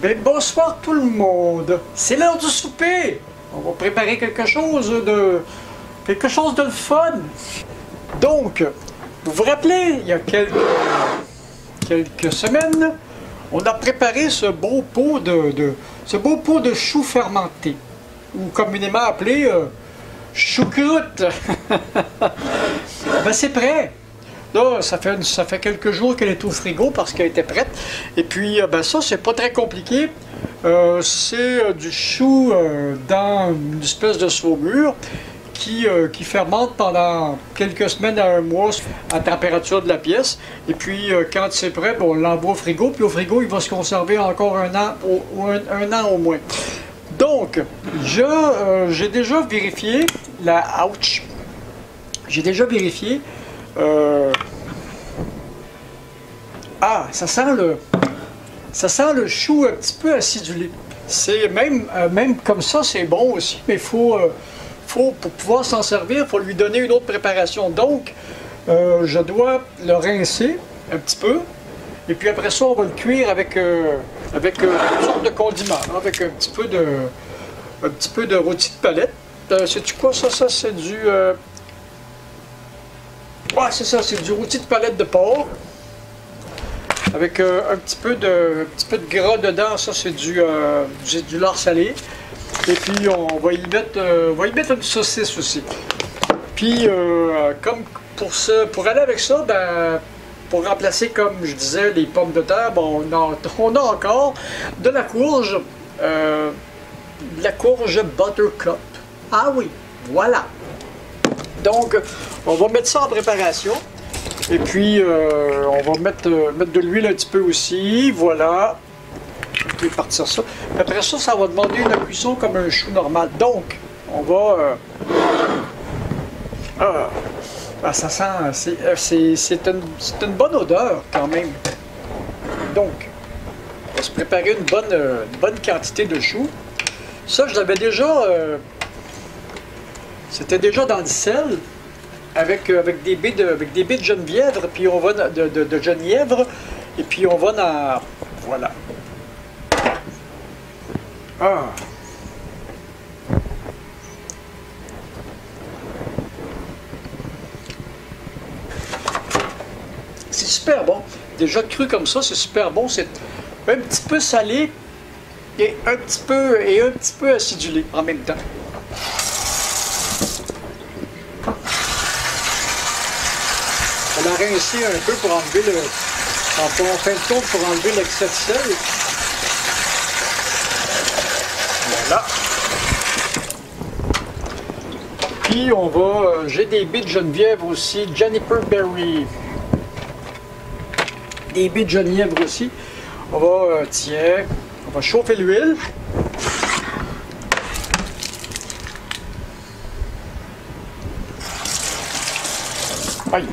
Ben, bonsoir tout le monde. C'est l'heure du souper. On va préparer quelque chose de le fun. Donc, vous vous rappelez, il y a quelques semaines, on a préparé ce beau pot de choux fermenté, ou communément appelé choucroute. Ben, c'est prêt. Là, ça fait quelques jours qu'elle est au frigo parce qu'elle était prête. Et puis, ben ça, c'est pas très compliqué. C'est du chou dans une espèce de saumure qui fermente pendant quelques semaines à un mois à la température de la pièce. Et puis, quand c'est prêt, bon, on l'envoie au frigo. Puis au frigo, il va se conserver encore un an au moins. Donc, j'ai déjà vérifié la... Ouch! J'ai déjà vérifié... Ah, ça sent le chou un petit peu acidulé. C'est même comme ça, c'est bon aussi, mais pour pouvoir s'en servir, il faut lui donner une autre préparation. Donc, je dois le rincer un petit peu, et puis après ça, on va le cuire avec une sorte de condiment, hein, avec un petit peu de rôti de palette. Sais-tu quoi, ça? Ça, c'est du... Ouais, c'est ça, c'est du rôti de palette de porc. Avec un petit peu de gras dedans, ça c'est du lard salé. Et puis on va y mettre une saucisse aussi. Puis comme pour aller avec ça, ben, pour remplacer, comme je disais, les pommes de terre, bon, on a encore de la courge buttercup. Ah oui, voilà. Donc on va mettre ça en préparation. Et puis, on va mettre de l'huile un petit peu aussi, voilà. Je vais partir ça. Après ça, ça va demander une cuisson comme un chou normal. Donc, on va... ça sent... C'est une bonne odeur, quand même. Donc, on va se préparer une bonne quantité de choux. Ça, je l'avais déjà... C'était déjà dans le sel. Avec des baies de genièvre, puis on va de genièvre, et puis on va dans... Voilà. Ah! C'est super bon. Déjà cru comme ça, c'est super bon. C'est un petit peu salé et un petit peu acidulé en même temps. On a rincé un peu pour enlever en fin de compte, pour enlever l'excès de sel. Voilà. Puis on va... j'ai des baies de genièvre aussi, Juniper Berry. Des baies de genièvre aussi. On va... tiens, on va chauffer l'huile. Aïe!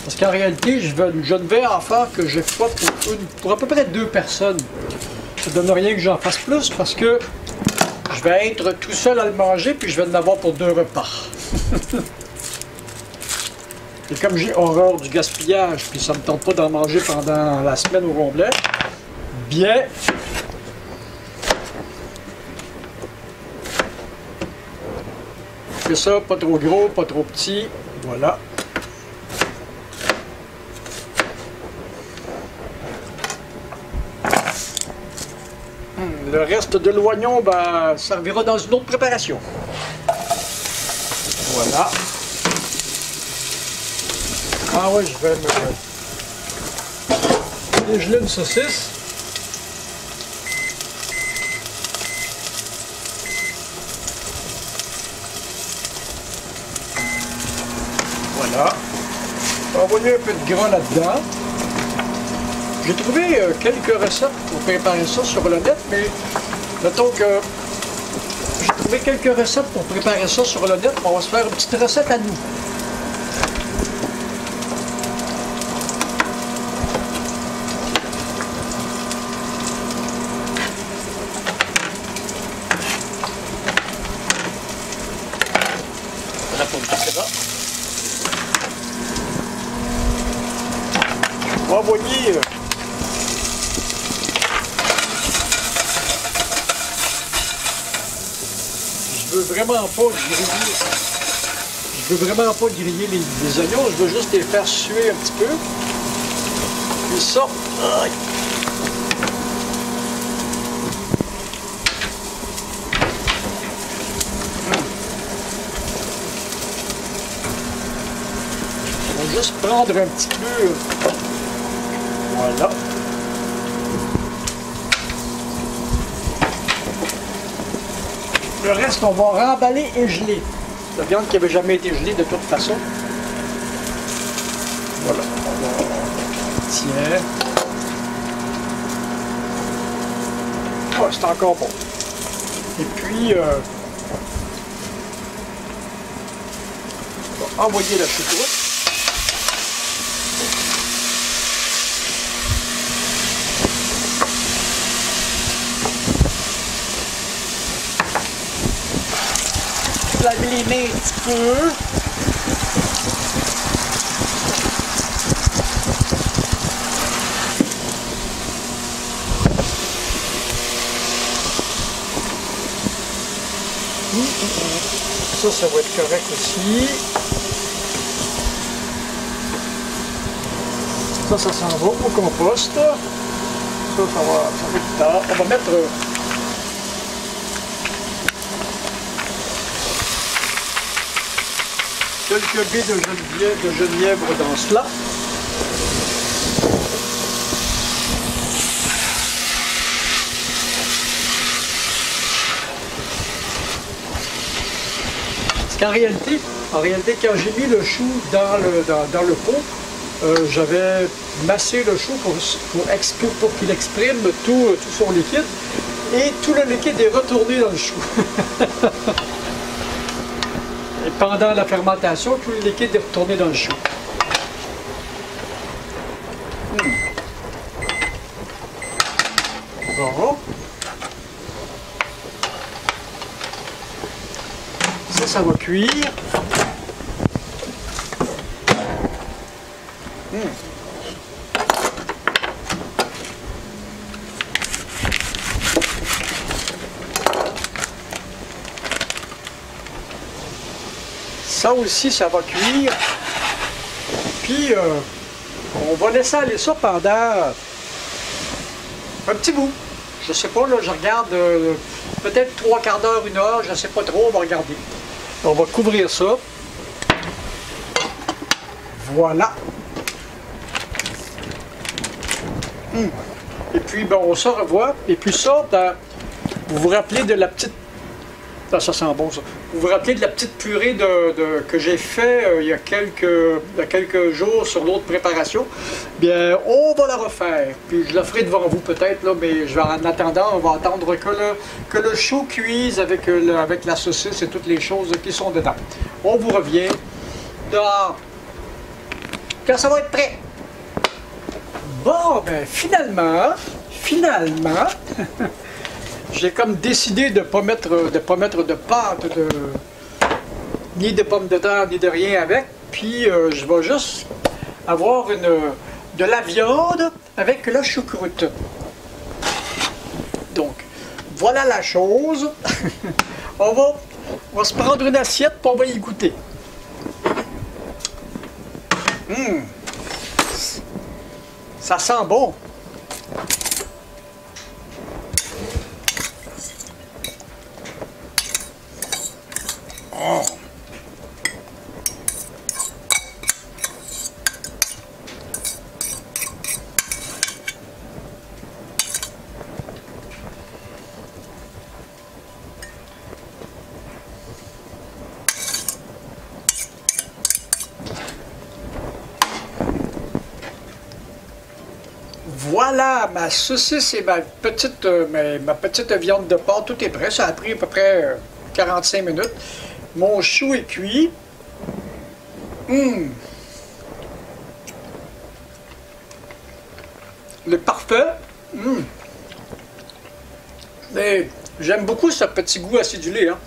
Parce qu'en réalité, je ne vais en faire que je fais pour à peu près 2 personnes. Ça ne donne rien que j'en fasse plus parce que je vais être tout seul à le manger puis je vais en avoir pour 2 repas. Et comme j'ai horreur du gaspillage puis ça ne me tente pas d'en manger pendant la semaine au complet, bien... Je fais ça, pas trop gros, pas trop petit, voilà. Le reste de l'oignon, ben, servira dans une autre préparation. Voilà. Ah ouais, je vais me dégeler une saucisse. Voilà. On va envoyer un peu de gras là-dedans. J'ai trouvé quelques recettes pour préparer ça sur le net, mais mettons que j'ai trouvé quelques recettes pour préparer ça sur le net, mais on va se faire une petite recette à nous. gras. On va envoyer je veux vraiment pas griller les oignons, je veux juste les faire suer un petit peu. Puis ça, aïe. On va juste prendre un petit peu. Voilà. Le reste, on va remballer et geler. La viande qui n'avait jamais été gelée de toute façon. Voilà. Tiens. Oh, c'est encore bon. Et puis, on va envoyer la choucroute. Laver les mains un petit peu. Ça va être correct aussi. Ça s'en va au compost. Ça va être tard. On va mettre quelques baies de genièvre dans cela. Parce qu'en réalité, quand j'ai mis le chou dans le pot, j'avais massé le chou pour qu'il exprime tout son liquide. Et tout le liquide est retourné dans le chou. Et pendant la fermentation, tout le liquide est retourné dans le chou. Bon. Ça va cuire. Ça aussi, ça va cuire. Puis, on va laisser aller ça pendant un petit bout. Je sais pas, là, je regarde peut-être 3/4 d'heure, 1 heure, je sais pas trop, on va regarder. On va couvrir ça. Voilà. Et puis, ben, on se revoit. Et puis ça, vous vous rappelez de la petite... Ça sent bon, ça. Vous vous rappelez de la petite purée que j'ai fait il y a quelques jours sur l'autre préparation? Bien, on va la refaire. Puis je la ferai devant vous peut-être, là, mais en attendant, on va attendre que le chou cuise avec la saucisse et toutes les choses qui sont dedans. On vous revient dans... quand ça va être prêt. Bon, ben finalement, j'ai comme décidé de ne pas mettre de pâte, ni de pommes de terre, ni de rien avec. Puis je vais juste avoir de la viande avec la choucroute. Donc, voilà la chose. on va se prendre une assiette pour on va y goûter. Ça sent bon. Oh. Voilà, ma saucisse et ma petite viande de porc, tout est prêt. Ça a pris à peu près 45 minutes. Mon chou est cuit. Le parfait. Mais j'aime beaucoup ce petit goût acidulé. Hein.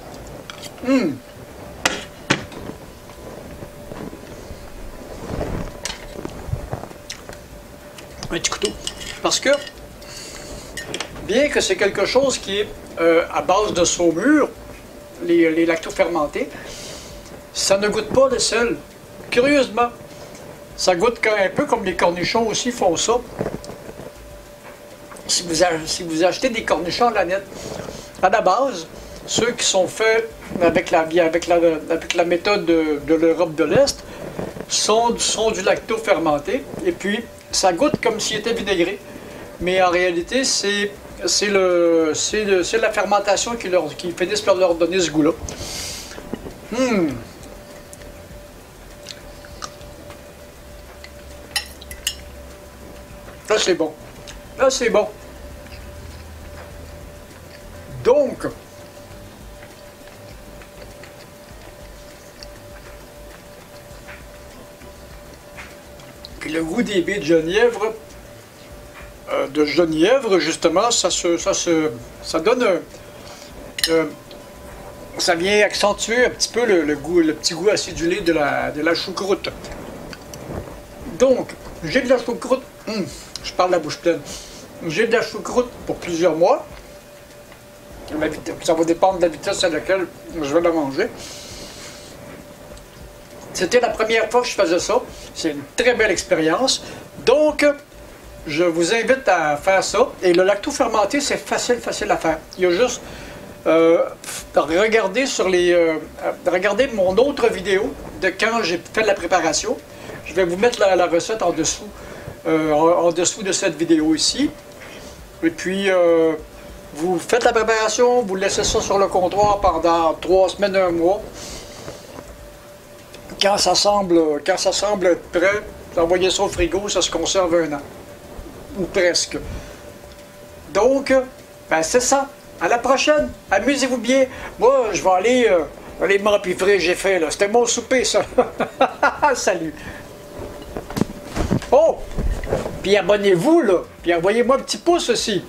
un petit couteau. Parce que, bien que c'est quelque chose qui est à base de saumure, les lactofermentés, ça ne goûte pas le sel. Curieusement, ça goûte un peu comme les cornichons aussi font ça. Si vous achetez des cornichons à la nette, à la base, ceux qui sont faits avec la méthode de l'Europe de l'Est sont du lacto-fermenté. Et puis, ça goûte comme s'il était vinaigré. Mais en réalité, c'est la fermentation qui finissent par leur donner ce goût-là. Là, c'est bon. Là, c'est bon. Donc, puis le goût des baies de genièvre, justement, ça donne ça vient accentuer un petit peu le petit goût acidulé de la choucroute. Donc, j'ai de la choucroute, je parle la bouche pleine, j'ai de la choucroute pour plusieurs mois. Ça va dépendre de la vitesse à laquelle je vais la manger. C'était la première fois que je faisais ça. C'est une très belle expérience. Donc, je vous invite à faire ça. Et le lacto-fermenté, c'est facile à faire. Il y a juste regardez mon autre vidéo de quand j'ai fait la préparation. Je vais vous mettre la recette en dessous de cette vidéo ici. Et puis, vous faites la préparation, vous laissez ça sur le comptoir pendant 3 semaines, 1 mois. Quand ça semble être prêt, vous envoyez ça au frigo, ça se conserve 1 an. Ou presque. Donc, ben c'est ça. À la prochaine. Amusez-vous bien. Moi, je vais aller m'empiffrer, j'ai fait, là. C'était mon souper, ça. Salut. Oh! Puis abonnez-vous, là. Puis envoyez-moi un petit pouce aussi.